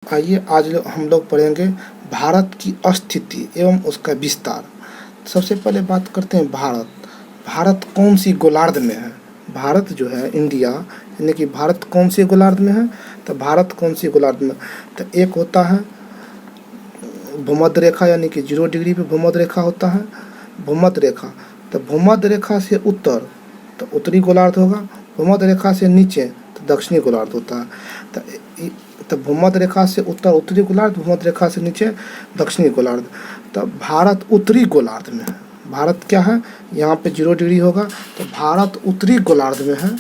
आइए आज हम लोग पढ़ेंगे भारत की स्थिति एवं उसका विस्तार। सबसे पहले बात करते हैं भारत कौन सी गोलार्ध में है। भारत जो है इंडिया, यानी कि भारत कौन सी गोलार्ध में है, तो भारत कौन सी गोलार्ध में, तो एक होता है भूमध्य रेखा, यानी कि 0 डिग्री पे भूमध्य रेखा होता है। भूमध्य रेखा, तो भूमध्य रेखा से उत्तर तो उत्तरी गोलार्ध होगा, भूमध्य रेखा से नीचे तो दक्षिणी गोलार्ध होता है। तो भूमध्य रेखा से उत्तर उत्तरी गोलार्ध, भूमध्य रेखा से नीचे दक्षिणी गोलार्ध। तो भारत उत्तरी गोलार्ध में है। भारत क्या है, यहाँ पे 0 डिग्री होगा, तो भारत उत्तरी गोलार्ध में है।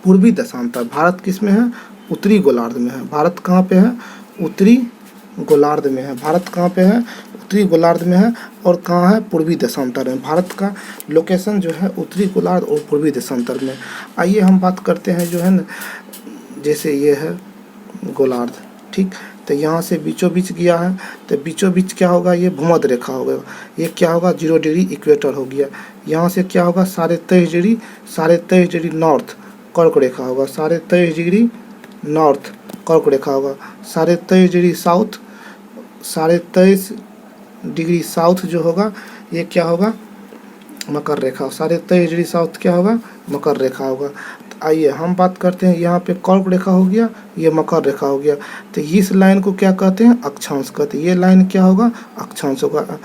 पूर्वी देशांतर भारत किस में है, उत्तरी गोलार्ध में है। भारत कहाँ पे है, उत्तरी गोलार्ध में है। भारत कहाँ पे है, उत्तरी गोलार्ध में है। और कहाँ है, पूर्वी देशांतर में। भारत का लोकेशन जो है उत्तरी गोलार्ध और पूर्वी देशांतर में। आइए हम बात करते हैं जो है ना, जैसे ये है गोलार्ध, ठीक, तो यहाँ से बीचों बीच गया है, तो बीचों बीच क्या होगा, ये भूमध्य रेखा होगा। ये क्या होगा, 0 डिग्री इक्वेटर हो गया। यहाँ से क्या होगा, 23.5 डिग्री नॉर्थ कर्क रेखा होगा। 23.5 डिग्री नॉर्थ कर्क रेखा होगा। 23.5 डिग्री साउथ, 23.5 डिग्री साउथ जो होगा, ये क्या होगा, मकर रेखा। 23.5 डिग्री साउथ क्या होगा, मकर रेखा होगा। आइए हम बात करते हैं, यहाँ पे कर्क रेखा हो गया, ये मकर रेखा हो गया। तो इस लाइन को क्या कहते हैं, अक्षांश कहते हैं। ये लाइन क्या होगा, अक्षांश होगा।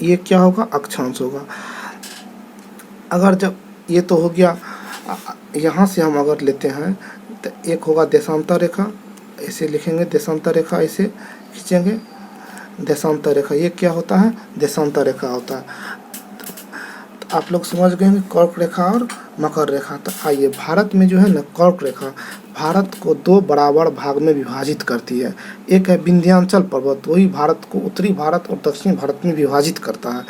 ये क्या होगा, अक्षांश होगा। अगर जब ये तो हो गया, यहाँ से हम अगर लेते हैं तो एक होगा देशांतर रेखा, ऐसे लिखेंगे, देशांतर रेखा ऐसे खींचेंगे, देशांतर रेखा। ये क्या होता है, देशांतर रेखा होता है। आप लोग समझ गए हैं कर्क रेखा और मकर रेखा। तो आइए, भारत में जो है ना कर्क रेखा भारत को 2 बराबर भाग में विभाजित करती है। एक है विंध्याचल पर्वत, वही भारत को उत्तरी भारत और दक्षिणी भारत में विभाजित करता है।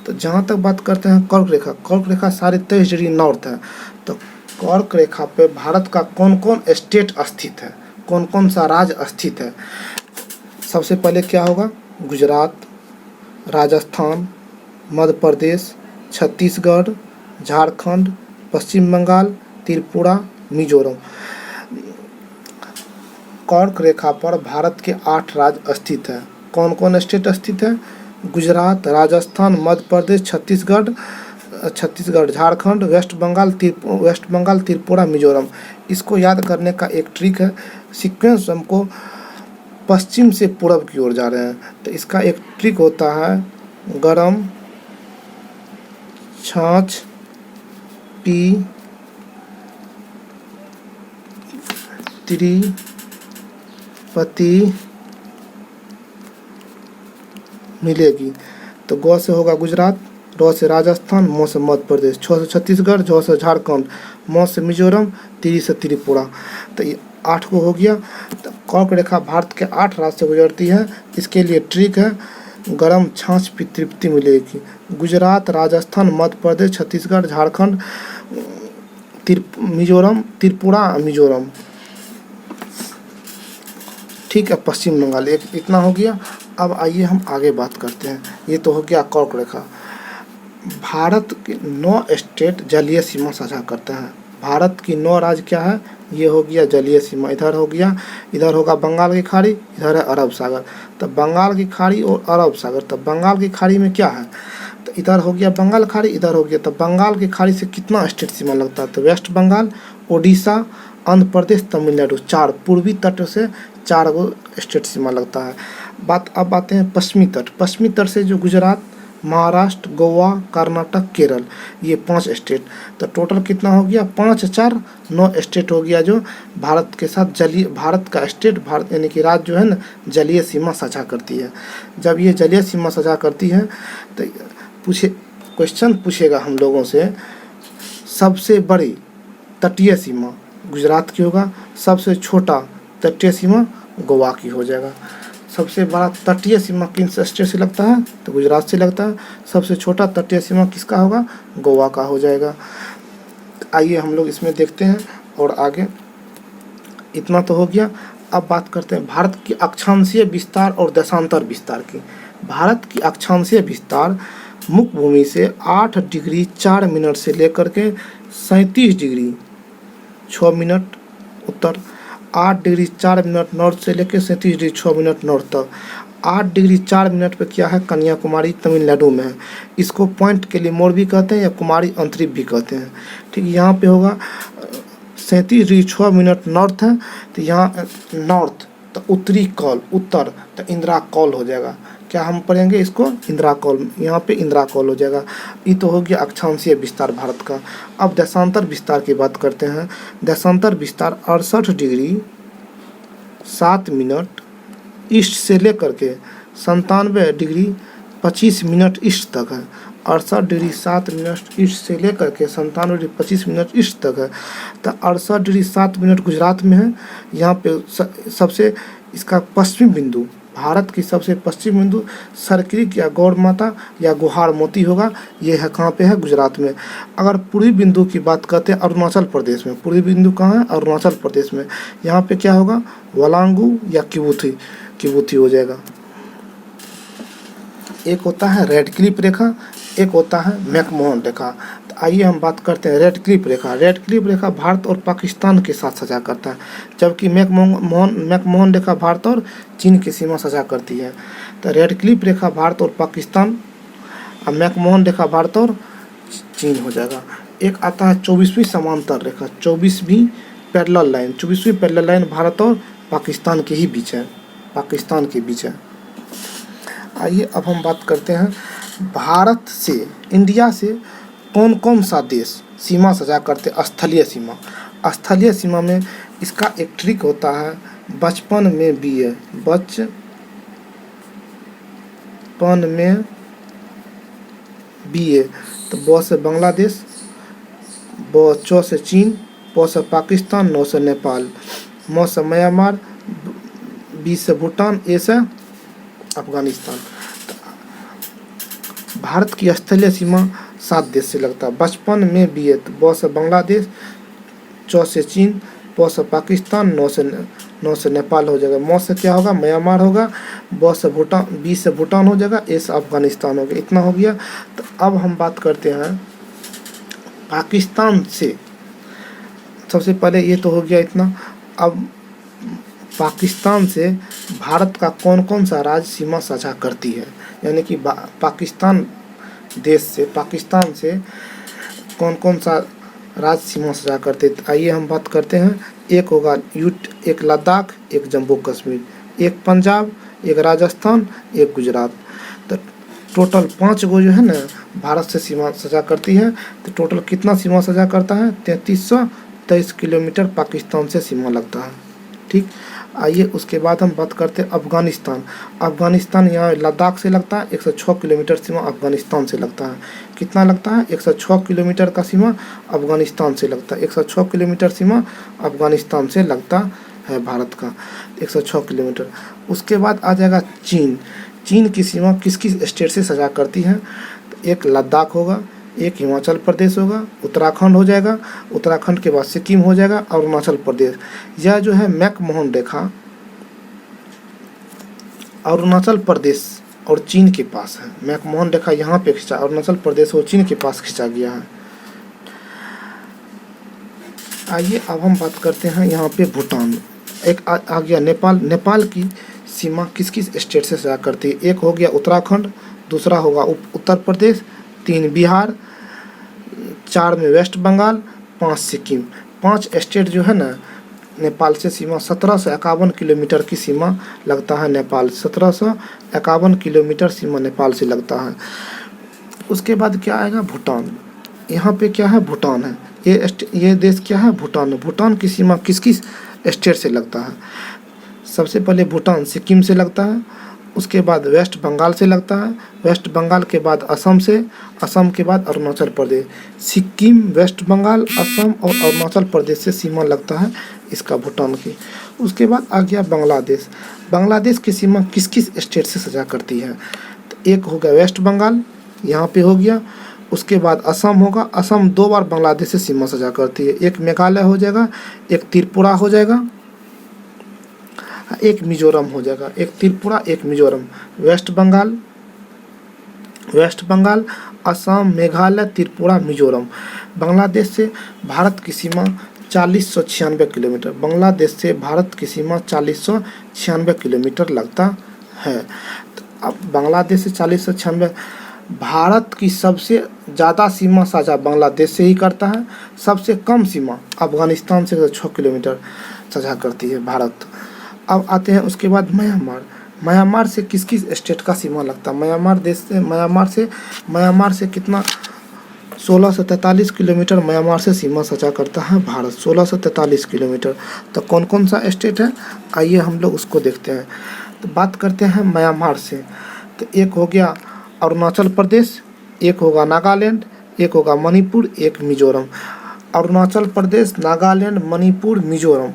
तो जहाँ तक बात करते हैं कर्क रेखा, 23.5 डिग्री नॉर्थ है। तो कर्क रेखा पे भारत का कौन कौन स्टेट स्थित है, कौन कौन सा राज्य स्थित है। सबसे पहले क्या होगा, गुजरात, राजस्थान, मध्य प्रदेश, छत्तीसगढ़, झारखंड, पश्चिम बंगाल, त्रिपुरा, मिजोरम। कर्क रेखा पर भारत के 8 राज्य स्थित हैं। कौन कौन स्टेट स्थित है, गुजरात, राजस्थान, मध्य प्रदेश, छत्तीसगढ़, झारखंड, वेस्ट बंगाल, त्रिपुरा, मिजोरम। इसको याद करने का एक ट्रिक है, सीक्वेंस हमको पश्चिम से पूर्व की ओर जा रहे हैं, तो इसका एक ट्रिक होता है, गरम छाछ पी त्रिपति मिलेगी। तो ग से होगा गुजरात, र से राजस्थान, म से मध्य प्रदेश, छ से छत्तीसगढ़, झ से झारखंड, म से मिजोरम, त्री से त्रिपुरा। तो ये 8 को हो गया। तो कर्क रेखा भारत के 8 राज्य से गुजरती है। इसके लिए ट्रिक है, गरम छाछ पी तृप्ति मिलेगी। गुजरात, राजस्थान, मध्य प्रदेश, छत्तीसगढ़, झारखंड, मिजोरम, त्रिपुरा, मिजोरम, ठीक है, पश्चिम बंगाल। एक इतना हो गया। अब आइए हम आगे बात करते हैं। ये तो हो गया कर्क रेखा। भारत के 9 स्टेट जलीय सीमा साझा करते हैं। भारत की 9 राज्य क्या है, ये हो गया जलीय सीमा। इधर हो गया, इधर होगा बंगाल की खाड़ी, इधर है अरब सागर। तो बंगाल की खाड़ी और अरब सागर, तो बंगाल की खाड़ी में क्या है, तो इधर हो गया बंगाल खाड़ी, इधर हो गया। तो बंगाल की खाड़ी से कितना स्टेट सीमा लगता है, तो वेस्ट बंगाल, उड़ीसा, आंध्र प्रदेश, तमिलनाडु, 4 पूर्वी तट से 4 गो स्टेट सीमा लगता है। अब आते हैं पश्चिमी तट। पश्चिमी तट से जो गुजरात, महाराष्ट्र, गोवा, कर्नाटक, केरल, ये 5 स्टेट। तो टोटल कितना हो गया, 5 4 9 स्टेट हो गया, जो भारत के साथ भारत का स्टेट, भारत यानी कि राज्य जो है ना, जलीय सीमा साझा करती है। जब ये जलीय सीमा साझा करती है तो क्वेश्चन पूछेगा हम लोगों से, सबसे बड़ी तटीय सीमा गुजरात की होगा, सबसे छोटा तटीय सीमा गोवा की हो जाएगा। सबसे बड़ा तटीय सीमा किन स्टेट से लगता है, तो गुजरात से लगता है। सबसे छोटा तटीय सीमा किसका होगा, गोवा का हो जाएगा। आइए हम लोग इसमें देखते हैं और आगे। इतना तो हो गया। अब बात करते हैं भारत की अक्षांशीय विस्तार और देशांतर विस्तार की। भारत की अक्षांशीय विस्तार मुख्य भूमि से 8 डिग्री 4 मिनट से लेकर के 37 डिग्री 6 मिनट उत्तर, 8 डिग्री 4 मिनट नॉर्थ से लेकर 37 डिग्री 6 मिनट नॉर्थ तक। 8 डिग्री 4 मिनट पे क्या है, कन्याकुमारी तमिलनाडु में है। इसको पॉइंट के लिए मोड़ भी कहते हैं या कुमारी अंतरिप भी कहते हैं। ठीक, यहाँ पे होगा 37 डिग्री 6 मिनट नॉर्थ है, तो यहाँ नॉर्थ तो उत्तरी कौल, उत्तर तो इंदिरा कौल हो जाएगा। क्या हम पढ़ेंगे इसको, इंदिरा कौल, यहाँ पे इंदिरा कौल हो जाएगा। ये तो हो गया अक्षांशीय विस्तार भारत का। अब देशांतर विस्तार की बात करते हैं। देशांतर विस्तार 68 डिग्री 7 मिनट ईस्ट से लेकर के 97 डिग्री 25 मिनट ईस्ट तक है। 68 डिग्री 7 मिनट ईस्ट से लेकर के 97 डिग्री 25 मिनट ईस्ट तक है। तो 68 डिग्री 7 मिनट गुजरात में है। यहाँ पे सबसे इसका पश्चिमी बिंदु, भारत की सबसे पश्चिमी बिंदु सरक्रिक या गौड़ माता या गुहार मोती होगा। ये है कहाँ पे है, गुजरात में। अगर पूर्वी बिंदु की बात करते हैं अरुणाचल प्रदेश में, पूर्वी बिंदु कहाँ है, अरुणाचल प्रदेश में। यहाँ पे क्या होगा, वलांगू या किबुथी हो जाएगा। एक होता है रेडक्लिफ रेखा, एक होता है मैकमोहन रेखा। तो आइए हम बात करते हैं रेडक्लिफ रेखा। रेडक्लिफ रेखा भारत और पाकिस्तान के साथ सजा करता है, जबकि मैकमोहन रेखा भारत और चीन की सीमा सजा करती है। तो रेडक्लिफ रेखा भारत और पाकिस्तान और मैकमोहन रेखा भारत और चीन हो जाएगा। एक आता है 24वीं समांतर रेखा, 24वीं पैरेलल लाइन। 24वीं पैरेलल लाइन भारत और पाकिस्तान के ही बीच है, पाकिस्तान के बीच है। आइए अब हम बात करते हैं भारत से, इंडिया से कौन कौन सा देश सीमा सजा करते, स्थलीय सीमा। स्थलीय सीमा में इसका एक ट्रिक होता है, बचपन में बीए, बचपन में बीए। तो ब से बांग्लादेश, च से चीन, प से पाकिस्तान, न से नेपाल, म से म्यांमार, बी से भूटान, ए से अफगानिस्तान। भारत की स्थलीय सीमा 7 देश से लगता है। बचपन में बीए, तो ब से बांग्लादेश, च से चीन, प से पाकिस्तान, न से नेपाल हो जाएगा। म से क्या होगा, म्यांमार होगा, ब से भूटान, बी से भूटान हो जाएगा, ए से अफगानिस्तान हो गया। इतना हो गया। तो अब हम बात करते हैं पाकिस्तान से। सबसे पहले ये तो हो गया इतना। अब पाकिस्तान से भारत का कौन कौन सा राज्य सीमा साझा करती है, यानी कि पाकिस्तान देश से, पाकिस्तान से कौन कौन सा राज्य सीमा साझा करते। आइए हम बात करते हैं। एक होगा एक लद्दाख, एक जम्मू कश्मीर, एक पंजाब, एक राजस्थान, एक गुजरात। तो टोटल 5 गो जो है ना भारत से सीमा साझा करती है। तो टोटल कितना सीमा साझा करता है, 3323 किलोमीटर पाकिस्तान से सीमा लगता है। ठीक, आइए उसके बाद हम बात करते हैं अफगानिस्तान। अफगानिस्तान यहाँ लद्दाख से लगता है, 106 किलोमीटर सीमा अफगानिस्तान से लगता है। कितना लगता है, 106 किलोमीटर का सीमा अफगानिस्तान से लगता है। 106 किलोमीटर सीमा अफगानिस्तान से लगता है भारत का, 106 किलोमीटर। उसके बाद आ जाएगा चीन। चीन की सीमा किस किस स्टेट से सजा करती है, तो एक लद्दाख होगा, एक हिमाचल प्रदेश होगा, उत्तराखंड हो जाएगा, उत्तराखंड के बाद सिक्किम हो जाएगा, अरुणाचल प्रदेश। यह जो है मैकमोहन रेखा अरुणाचल प्रदेश और चीन के पास है। मैकमोहन रेखा यहाँ पे खिंचा, अरुणाचल प्रदेश और चीन के पास खिंचा गया है। आइए अब हम बात करते हैं यहाँ पे भूटान। एक आ गया नेपाल। नेपाल की सीमा किस किस स्टेट से सजा करती है, एक हो गया उत्तराखंड, दूसरा होगा उत्तर प्रदेश, 3 बिहार, 4 में वेस्ट बंगाल, 5 सिक्किम। 5 स्टेट जो है ना नेपाल से सीमा 1751 किलोमीटर की सीमा लगता है नेपाल, 1751 किलोमीटर सीमा नेपाल से लगता है। उसके बाद क्या आएगा, भूटान। यहाँ पे क्या है, भूटान है। ये देश क्या है, भूटान है। भूटान की सीमा किस किस स्टेट से लगता है, सबसे पहले भूटान सिक्किम से लगता है, उसके बाद वेस्ट बंगाल से लगता है, वेस्ट बंगाल के बाद असम से, असम के बाद अरुणाचल प्रदेश। सिक्किम, वेस्ट बंगाल, असम और अरुणाचल प्रदेश से सीमा लगता है इसका भूटान की। उसके बाद आ गया बांग्लादेश। बांग्लादेश की सीमा किस किस स्टेट से सजा करती है, तो एक हो गया वेस्ट बंगाल, यहाँ पे हो गया। उसके बाद असम होगा, असम 2 बार बांग्लादेश से सीमा सजा करती है, एक मेघालय हो जाएगा, एक त्रिपुरा हो जाएगा, एक मिजोरम हो जाएगा, एक त्रिपुरा, एक मिजोरम। वेस्ट बंगाल, असम, मेघालय, त्रिपुरा, मिजोरम। बांग्लादेश से भारत की सीमा 4096 किलोमीटर। बांग्लादेश से भारत की सीमा 4096 किलोमीटर लगता है। तो अब बांग्लादेश से 4096, भारत की सबसे ज़्यादा सीमा साझा बांग्लादेश से ही करता है, सबसे कम सीमा अफगानिस्तान से 6 किलोमीटर साझा करती है भारत। अब आते हैं उसके बाद म्यांमार। म्यांमार से किस किस स्टेट का सीमा लगता है? म्यांमार से कितना 1643 किलोमीटर म्यांमार से सीमा साझा करता है भारत, 1643 किलोमीटर। तो कौन कौन सा स्टेट है, आइए हम लोग उसको देखते हैं। तो बात करते हैं म्यांमार से, तो एक हो गया अरुणाचल प्रदेश, एक होगा नागालैंड, एक होगा मणिपुर, एक मिजोरम। अरुणाचल प्रदेश, नागालैंड, मणिपुर, मिजोरम,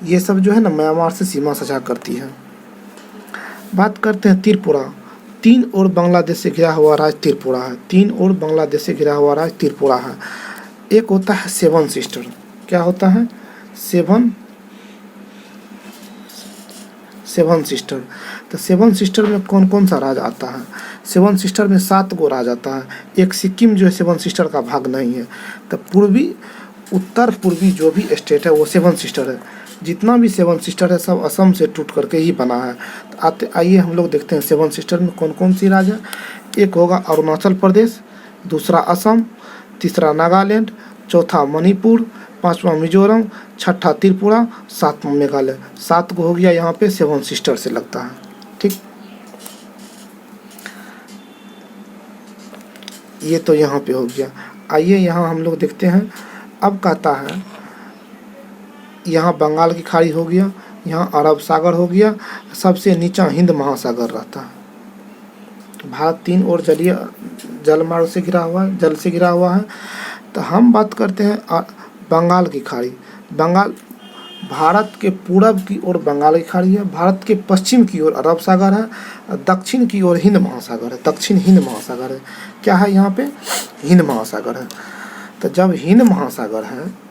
ये सब जो है ना म्यांमार से सीमा साझा करती है। बात करते हैं त्रिपुरा। 3 ओर बांग्लादेश से घिरा हुआ राज्य त्रिपुरा है, 3 ओर बांग्लादेश से घिरा हुआ राज्य त्रिपुरा है। एक होता है सेवन सिस्टर। क्या होता है? Seven sister. तो सेवन सिस्टर में कौन कौन सा राज आता है? सेवन सिस्टर में 7 गो राज आता है। एक सिक्किम जो है सेवन सिस्टर का भाग नहीं है। तो पूर्वी, उत्तर पूर्वी जो भी स्टेट है वो सेवन सिस्टर है। जितना भी सेवन सिस्टर है सब असम से टूट करके ही बना है। तो आइए हम लोग देखते हैं सेवन सिस्टर में कौन कौन सी राज्य है। एक होगा अरुणाचल प्रदेश, दूसरा असम, तीसरा नागालैंड, चौथा मणिपुर, पांचवा मिजोरम, छठा त्रिपुरा, सातवां मेघालय। 7 को हो गया यहाँ पे सेवन सिस्टर से लगता है। ठीक, ये तो यहाँ पे हो गया। आइए यहाँ हम लोग देखते हैं। अब कहता है यहाँ बंगाल की खाड़ी हो गया, यहाँ अरब सागर हो गया, सबसे नीचा हिंद महासागर रहता है। भारत 3 ओर जलीय जलमार्ग से घिरा हुआ है, जल से घिरा हुआ है। तो हम बात करते हैं बंगाल की खाड़ी। बंगाल, भारत के पूरब की ओर बंगाल की खाड़ी है, भारत के पश्चिम की ओर अरब सागर है, दक्षिण की ओर हिंद महासागर है, दक्षिण हिंद महासागर है। क्या है यहाँ पे? हिंद महासागर है। तो जब हिंद महासागर है,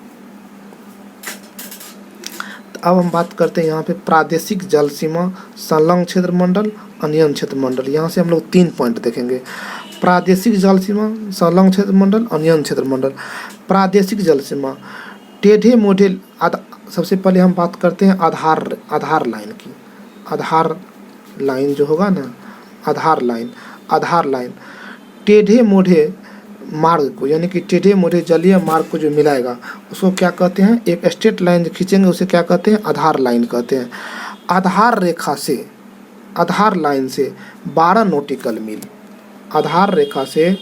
अब हम बात करते हैं यहाँ पे प्रादेशिक जल सीमा, संलग्न क्षेत्र मंडल, अनियन क्षेत्र मंडल। यहाँ से हम लोग 3 पॉइंट देखेंगे। प्रादेशिक जल सीमा, संलग्न क्षेत्र मंडल, अनियन क्षेत्र मंडल। प्रादेशिक जल सीमा टेढ़े मोढ़े, सबसे पहले हम बात करते हैं आधार लाइन की। आधार लाइन जो होगा ना, आधार लाइन टेढ़े मोढ़े मार्ग को, यानी कि टेढ़े मोढ़े जलीय मार्ग को जो मिलाएगा उसको क्या कहते हैं? एक स्ट्रेट लाइन जो खींचेंगे उसे क्या कहते हैं? आधार लाइन कहते हैं। आधार रेखा से, आधार लाइन से 12 नॉटिकल मील, आधार रेखा से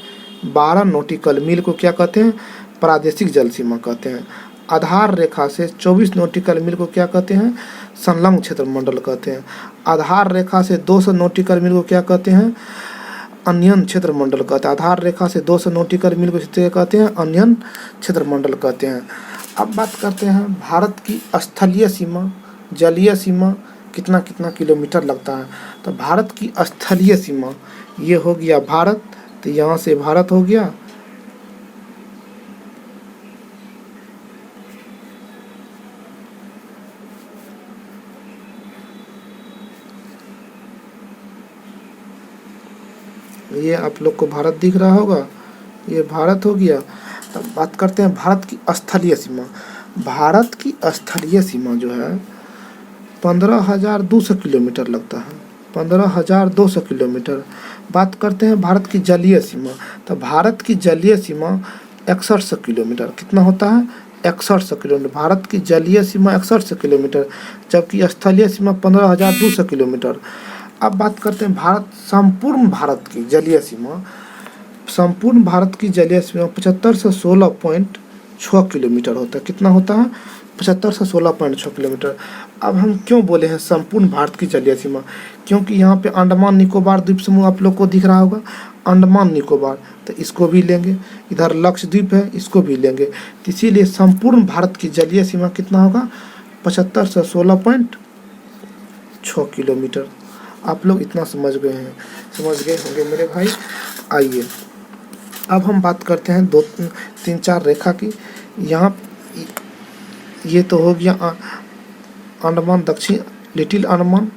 12 नॉटिकल मील को क्या कहते हैं? प्रादेशिक जल सीमा कहते हैं। आधार रेखा से 24 नॉटिकल मील को क्या कहते हैं? संलग्न क्षेत्र मंडल कहते हैं। आधार रेखा से 200 नॉटिकल मील को क्या कहते हैं? अनियन क्षेत्र मंडल कहते हैं। आधार रेखा से 200 नॉटिकल मील को कहते हैं अनियन क्षेत्र मंडल कहते हैं। अब बात करते हैं भारत की स्थलीय सीमा, जलीय सीमा कितना कितना किलोमीटर लगता है। तो भारत की स्थलीय सीमा ये हो गया भारत, तो यहाँ से भारत हो गया, ये आप लोग को भारत दिख रहा होगा, ये भारत हो गया। तब बात करते हैं भारत की स्थलीय सीमा। भारत की स्थलीय सीमा जो है 15,200 किलोमीटर लगता है, 15,200 किलोमीटर। बात करते हैं भारत की जलीय सीमा। तो भारत की जलीय सीमा 6100 किलोमीटर। कितना होता है? 6100 किलोमीटर। भारत की जलीय सीमा 6100 किलोमीटर, जबकि स्थलीय सीमा 15,200 किलोमीटर। अब बात करते हैं संपूर्ण भारत की जलीय सीमा। संपूर्ण भारत की जलीय सीमा 75 से 16.6 किलोमीटर होता है। कितना होता है? 75 से 16.6 किलोमीटर। अब हम क्यों बोले हैं संपूर्ण भारत की जलीय सीमा? क्योंकि यहाँ पे अंडमान निकोबार द्वीप समूह आप लोग को दिख रहा होगा, अंडमान निकोबार, तो इसको भी लेंगे। इधर लक्षद्वीप है, इसको भी लेंगे। तो इसीलिए संपूर्ण भारत की जलीय सीमा कितना होगा? 75 से 16.6 किलोमीटर। आप लोग इतना समझ गए होंगे मेरे भाई। आइए अब हम बात करते हैं 2-3-4 रेखा की। यहाँ ये तो हो गया अंडमान, दक्षिण लिटिल अंडमान,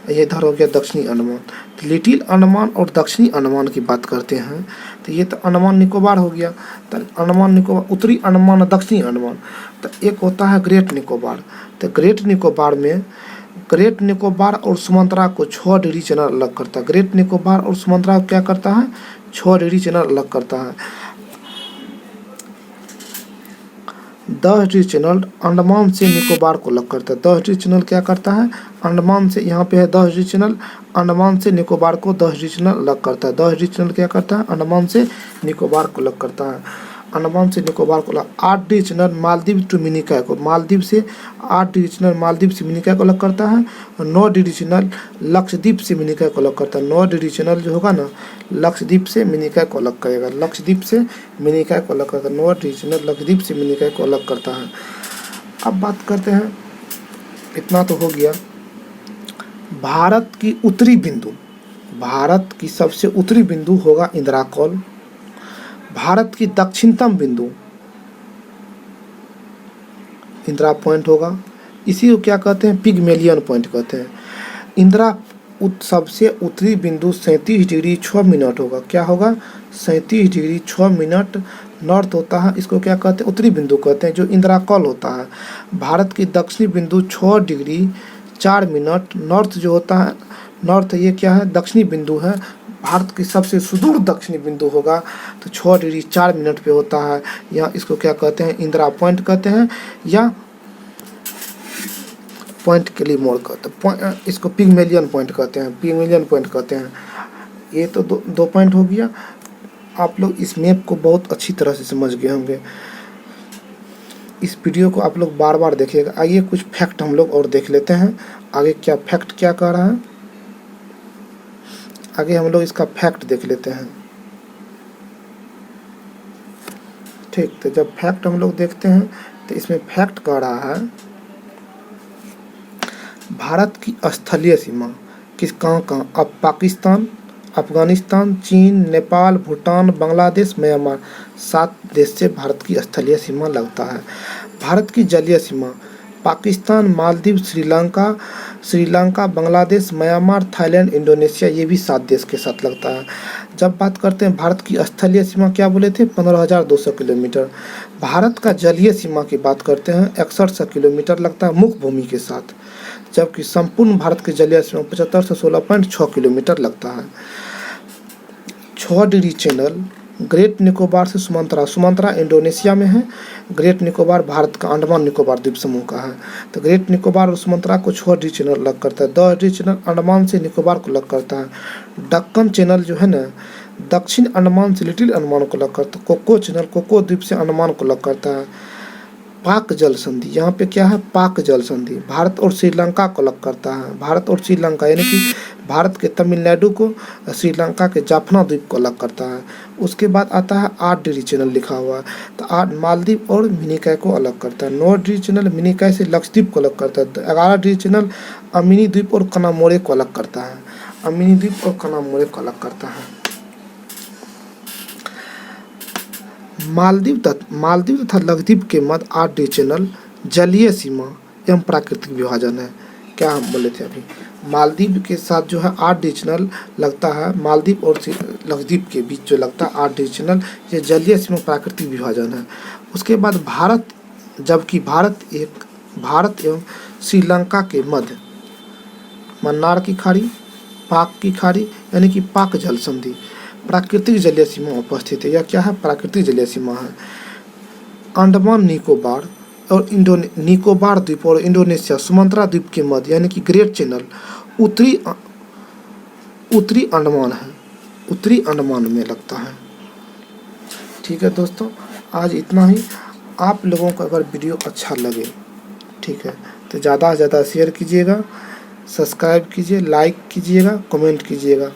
ये इधर हो गया दक्षिणी अंडमान। तो लिटिल अंडमान और दक्षिणी अंडमान की बात करते हैं तो ये तो अंडमान निकोबार हो गया। तो अंडमान निकोबार, उत्तरी अंडमान और दक्षिणी अंडमान। तो एक होता है ग्रेट निकोबार। तो ग्रेट निकोबार और सुमात्रा को 6 डिग्री चैनल अलग करता है। ग्रेट निकोबार और सुमात्रा को क्या करता है, 6 डिग्री चैनल अलग करता है। 10 डिग्री चैनल अंडमान से निकोबार को अलग करता है। 10 डिग्री चैनल क्या करता है, अंडमान से, यहाँ पे है 10 डिग्री चैनल, अंडमान से निकोबार को 10 डिग्री चैनल अलग करता है। 10 डिग्री चैनल क्या करता है, अंडमान से निकोबार को अलग करता है। अंडमान से निकोबार को अलग। 8 degree channel Maldives to Minicoy को, मालदीव से 8 डिग्री चैनल मालदीव से मिनिकॉय को अलग करता है। और 9 डिग्री चैनल लक्षद्वीप से मिनिकॉय को अलग करता है। 9 डिग्री चैनल जो होगा ना, लक्षद्वीप से मिनिकॉय को अलग करेगा। लक्षद्वीप से मिनिकॉय को अलग करता है। 9 डिग्री चैनल लक्षद्वीप से मिनिकॉय को अलग करता है। अब बात करते हैं, इतना तो हो गया भारत की उत्तरी बिंदु। भारत की सबसे उत्तरी बिंदु होगा इंदिरा कॉल। भारत की दक्षिणतम बिंदु इंदिरा पॉइंट होगा। इसी को क्या कहते हैं, पिगमेलियन पॉइंट कहते हैं। इंदिरा सबसे उत्तरी बिंदु 37 डिग्री 6 मिनट होगा। क्या होगा, 37 डिग्री 6 मिनट नॉर्थ होता है। इसको क्या कहते हैं, उत्तरी बिंदु कहते हैं, जो इंदिरा कॉल होता है। भारत की दक्षिणी बिंदु 6 डिग्री 4 मिनट नॉर्थ जो होता है, नॉर्थ ये क्या है, दक्षिणी बिंदु है। भारत की सबसे सुदूर दक्षिणी बिंदु होगा तो 6 डिग्री 4 मिनट पे होता है। या इसको क्या कहते हैं, इंदिरा पॉइंट कहते हैं, या पॉइंट के लिए मोड़ कहते हैं। इसको पिगमेलियन पॉइंट कहते हैं, पिगमेलियन पॉइंट कहते हैं। ये तो दो पॉइंट हो गया। आप लोग इस मैप को बहुत अच्छी तरह से समझ गए होंगे। इस वीडियो को आप लोग बार बार देखिएगा। आइए कुछ फैक्ट हम लोग और देख लेते हैं, आगे क्या फैक्ट क्या कह रहा है। आगे हम लोग इसका फैक्ट देख लेते हैं। ठीक, तो जब फैक्ट हम लोग देखते हैं तो इसमें फैक्ट कह रहा है भारत की स्थलीय सीमा किस कहाँ, अब पाकिस्तान, अफगानिस्तान, चीन, नेपाल, भूटान, बांग्लादेश, म्यांमार, 7 देश से भारत की स्थलीय सीमा लगता है। भारत की जलीय सीमा Pakistan, Maldives, Sri Lanka, Bangladesh, Myanmar, Thailand, Indonesia, ये भी 7 देश के साथ लगता है। जब बात करते हैं भारत की स्थलीय सीमा, क्या बोले थे, 15,200 किलोमीटर। भारत का जलीय सीमा की बात करते हैं, 6100 किलोमीटर लगता है मुख्य भूमि के साथ। जबकि संपूर्ण भारत की जलीय सीमा 75 से 16.6 किलोमीटर लगता है। 6 डिग्री चैनल ग्रेट निकोबार से सुमात्रा इंडोनेशिया में है। ग्रेट निकोबार भारत का अंडमान निकोबार द्वीप समूह का है। तो ग्रेट निकोबार और सुमात्रा को 6 डिग्री चैनल अलग करता है। 10 डिग्री चैनल अंडमान से निकोबार को अलग करता है। दक्कन चैनल जो है ना, दक्षिण अंडमान से लिटिल अंडमान को अलग करता है। कोको चैनल कोको द्वीप से अंडमान को अलग करता है। पाक जल संधि, यहाँ पे क्या है, पाक जल संधि भारत और श्रीलंका को अलग करता है। भारत और श्रीलंका यानी कि भारत के तमिलनाडु को श्रीलंका के जाफना द्वीप को अलग करता है। उसके बाद आता है 8 डिग्री चैनल लिखा हुआ है, तो 8 मालदीव और मिनिकॉय को अलग करता है। 9 डिग्री चैनल मिनिकॉय से लक्षद्वीप को अलग करता है। 11 डिग्री चैनल अमिनी द्वीप और कनामोरे को अलग करता है। अमिनी द्वीप और कनामोरे को अलग करता है। मालदीव तथा लक्षद्वीप के मध्य 8 डिग्री चैनल जलीय सीमा एवं प्राकृतिक विभाजन है। क्या हम बोले थे अभी, मालदीव के साथ जो है 8 डिग्री चैनल लगता है। मालदीव और लक्षद्वीप के बीच जो लगता है 8 डिग्री चैनल, ये जलीय सीमा प्राकृतिक विभाजन है। उसके बाद भारत, जबकि भारत एवं श्रीलंका के मध्य मन्नार की खाड़ी, पाक की खाड़ी यानी कि पाक जल संधि प्राकृतिक जलीय सीमा उपस्थित है। यह क्या है, प्राकृतिक जलीय सीमा है। अंडमान निकोबार और निकोबार द्वीप और इंडोनेशिया सुमात्रा द्वीप के मध्य यानी कि ग्रेट चैनल उत्तरी अंडमान है, उत्तरी अंडमान में लगता है। ठीक है दोस्तों, आज इतना ही। आप लोगों को अगर वीडियो अच्छा लगे, ठीक है, तो ज़्यादा से ज़्यादा शेयर कीजिएगा, सब्सक्राइब कीजिए, लाइक कीजिएगा, कमेंट कीजिएगा।